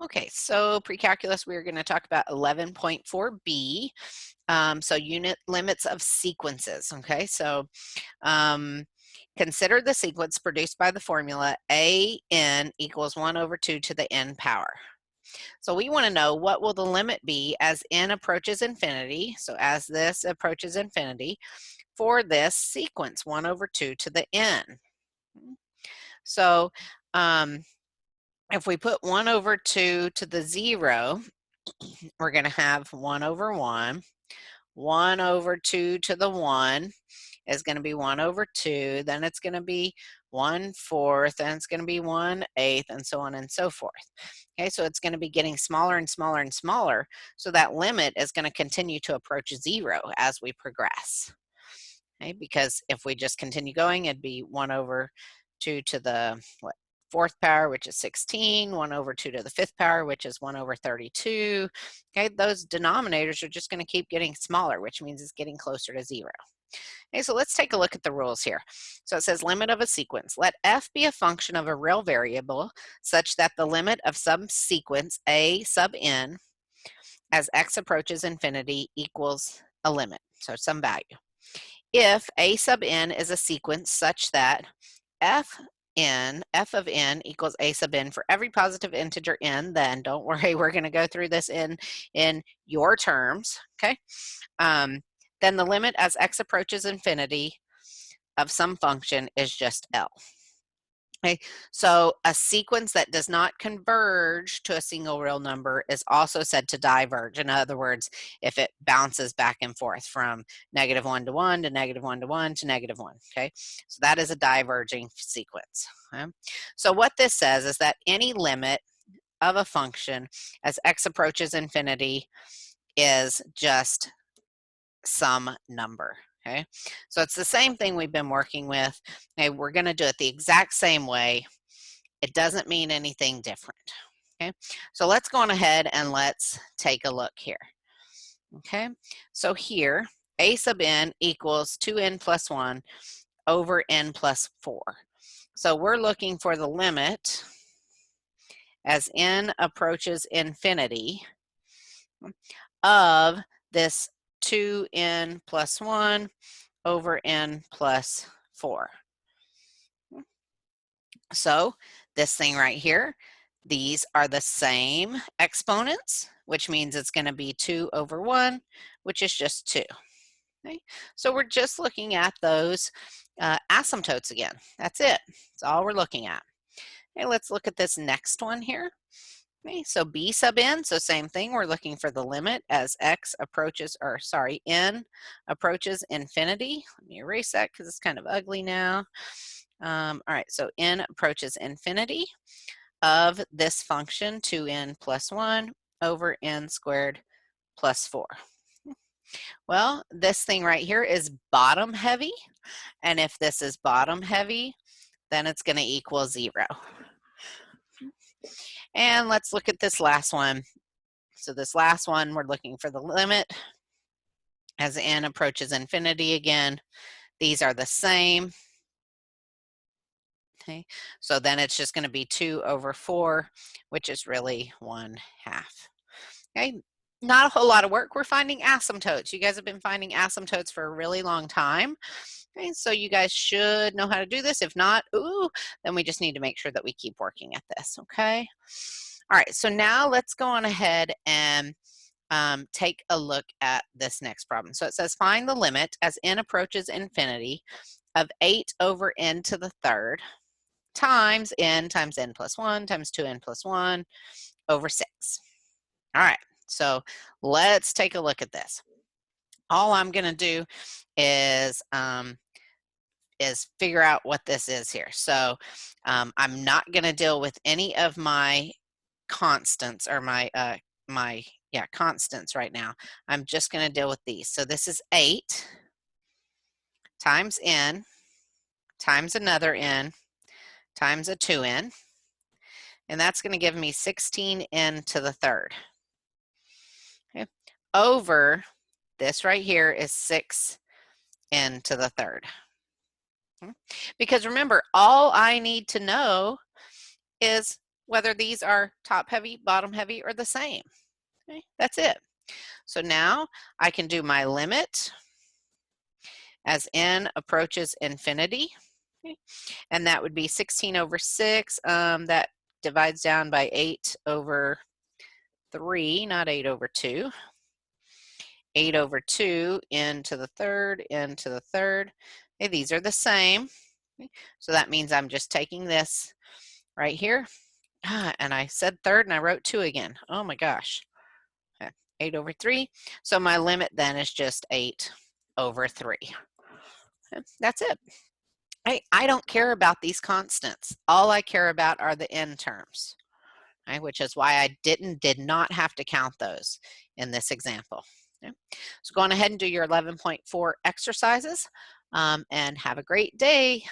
Okay, so pre-calculus, we're going to talk about 11.4b. So unit limits of sequences. Okay, so um, consider the sequence produced by the formula a(n) equals 1 over 2 to the n power. So we want to know what will the limit be as n approaches infinity, so as this approaches infinity, for this sequence, 1 over 2 to the n. So if we put 1 over 2 to the 0, we're going to have 1 over 1. 1 over 2 to the 1 is going to be 1 over 2. Then it's going to be 1/4, and it's going to be 1/8, and so on and so forth. Okay, so it's going to be getting smaller and smaller and smaller. So that limit is going to continue to approach 0 as we progress. Okay, because if we just continue going, it'd be 1 over 2 to the fourth power, which is 16, 1 over 2 to the fifth power, which is 1 over 32. Okay, those denominators are just going to keep getting smaller, which means it's getting closer to 0. Okay, so let's take a look at the rules here. So it says limit of a sequence. Let f be a function of a real variable such that the limit of some sequence a sub n as x approaches infinity equals a limit, so some value. If a sub n is a sequence such that f of n equals a sub n for every positive integer n, then don't worry, we're going to go through this in your terms, okay? Then the limit as x approaches infinity of some function is just L. Okay, so a sequence that does not converge to a single real number is also said to diverge. In other words, if it bounces back and forth from -1 to 1 to -1 to 1 to -1, okay? So that is a diverging sequence. Okay? So what this says is that any limit of a function as x approaches infinity is just some number. Okay, so it's the same thing we've been working with. Okay, we're going to do it the exact same way. It doesn't mean anything different. Okay, so let's go on ahead and let's take a look here. Okay, so here a sub n equals 2n plus 1 over n plus 4. So we're looking for the limit as n approaches infinity of this 2n plus 1 over n plus 4. So this thing right here, these are the same exponents, which means it's going to be 2 over 1, which is just 2. Okay? So we're just looking at those asymptotes again. That's it. That's all we're looking at. Okay, let's look at this next one here. Okay, so b sub n, so same thing, we're looking for the limit as x approaches, or sorry, n approaches infinity. Let me erase that because it's kind of ugly now. All right, so n approaches infinity of this function, 2n plus 1 over n squared plus 4. Well, this thing right here is bottom heavy, and if this is bottom heavy, then it's going to equal 0. And let's look at this last one. So this last one, we're looking for the limit as n approaches infinity again. These are the same. Okay, so then it's just going to be 2 over 4, which is really 1/2. Okay, not a whole lot of work. We're finding asymptotes. You guys have been finding asymptotes for a really long time. Okay, so you guys should know how to do this. If not, then we just need to make sure that we keep working at this, okay? All right, so now let's go on ahead and take a look at this next problem. So it says find the limit as n approaches infinity of 8 over n to the third times n plus 1 times 2n plus 1 over 6. All right, so let's take a look at this. All I'm going to do is figure out what this is here. So I'm not going to deal with any of my constants or my constants right now. I'm just going to deal with these. So this is 8 times n times another n times a 2n, and that's going to give me 16n to the third. Okay, over this right here is 6n to the third. Because remember, all I need to know is whether these are top heavy, bottom heavy, or the same. Okay, that's it. So now I can do my limit as n approaches infinity. Okay, and that would be 16 over 6. That divides down by 8 over 3, not 8 over 2. 8 over 2, n to the third, n to the third. Okay, these are the same. Okay, so that means I'm just taking this right here. And I said third and I wrote 2 again. Oh my gosh. Okay, 8 over 3. So my limit then is just 8 over 3. Okay, that's it. I don't care about these constants. All I care about are the n terms, okay, which is why I did not have to count those in this example. Okay. So go on ahead and do your 11.4 exercises and have a great day.